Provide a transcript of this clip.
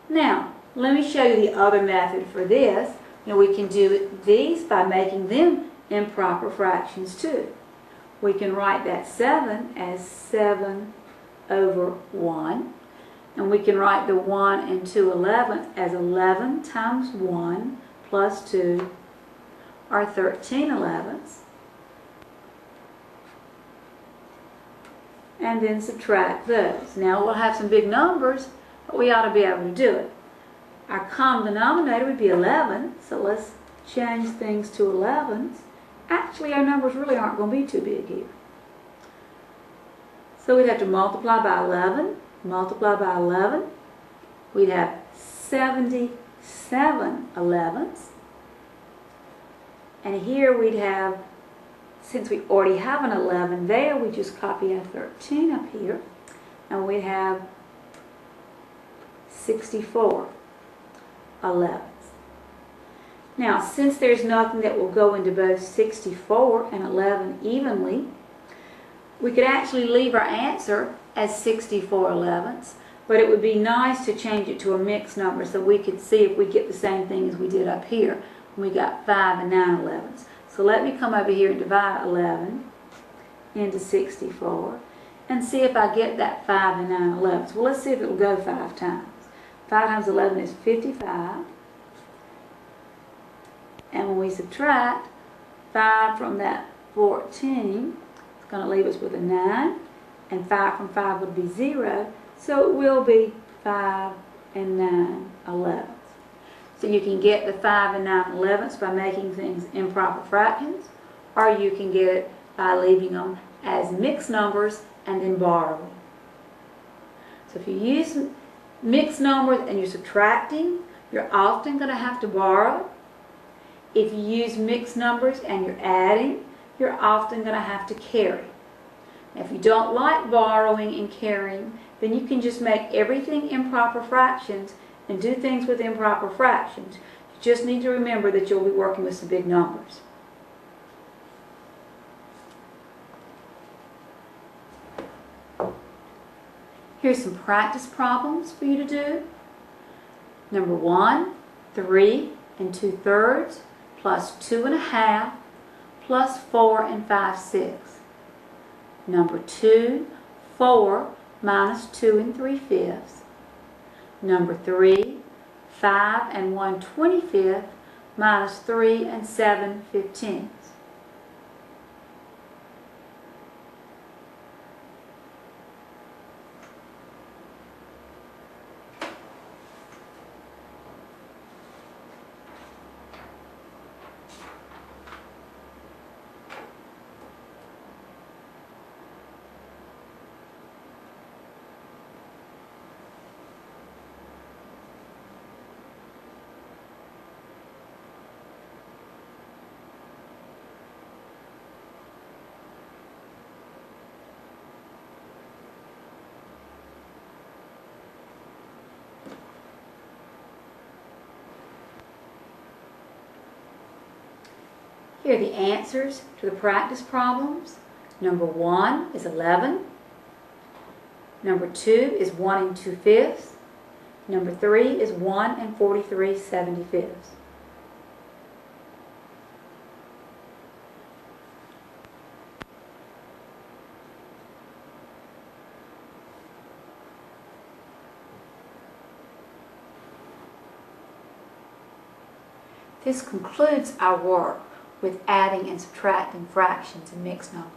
Now, let me show you the other method for this. We can do these by making them improper fractions too. We can write that 7 as 7 over 1. And we can write the 1 and 2 11th as 11 times 1 plus 2 are 13 elevenths. And then subtract those. Now we'll have some big numbers, but we ought to be able to do it. Our common denominator would be 11, so let's change things to 11s. Actually, our numbers really aren't going to be too big here. So we'd have to multiply by 11, multiply by 11. We'd have 77 elevenths. And here we'd have, since we already have an 11 there, we just copy a 13 up here. And we'd have 64 elevenths. Now, since there's nothing that will go into both 64 and 11 evenly, we could actually leave our answer as 64 elevenths, but it would be nice to change it to a mixed number so we could see if we get the same thing as we did up here when we got 5 and 9 elevenths. So let me come over here and divide 11 into 64 and see if I get that 5 and 9 elevenths. Well, let's see if it will go 5 times. 5 times 11 is 55. And when we subtract 5 from that 14, it's going to leave us with a 9. And 5 from 5 would be 0. So it will be 5 and 9 elevenths. So you can get the 5 and 9 elevenths by making things improper fractions, or you can get it by leaving them as mixed numbers and then borrowing. So if you use mixed numbers and you're subtracting, you're often going to have to borrow. If you use mixed numbers and you're adding, you're often going to have to carry. Now, if you don't like borrowing and carrying, then you can just make everything improper fractions and do things with improper fractions. You just need to remember that you'll be working with some big numbers. Here's some practice problems for you to do. Number 1, 3 2/3 plus 2 1/2 plus 4 5/6. Number 2, 4 minus 2 3/5. Number 3, 5 1/25 minus 3 7/15. Here are the answers to the practice problems. Number 1 is 11. Number 2 is 1 2/5. Number 3 is 1 43 75. This concludes our work with adding and subtracting fractions and mixed numbers.